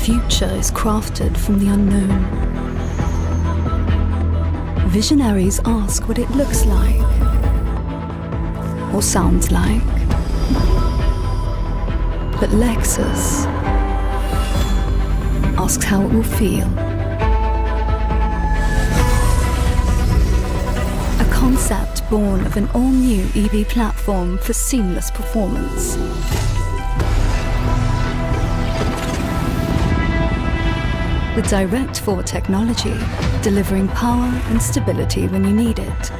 future is crafted from the unknown. Visionaries ask what it looks like or sounds like. But Lexus asks how it will feel. A concept born of an all-new EV platform for seamless performance. With direct forward technology, delivering power and stability when you need it,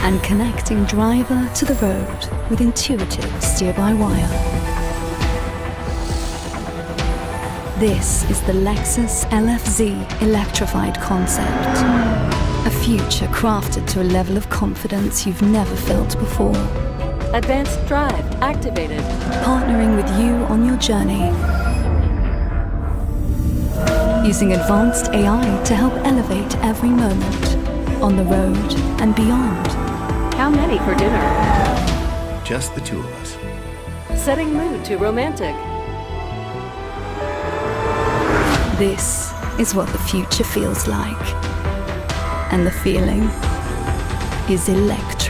and connecting driver to the road with intuitive steer-by-wire. This is the Lexus LF-Z Electrified concept. A future crafted to a level of confidence you've never felt before. Advanced drive activated. Partnering with you on your journey. Using advanced AI to help elevate every moment, on the road and beyond. How many for dinner? Just the two of us. Setting mood to romantic. This is what the future feels like. And the feeling is electric.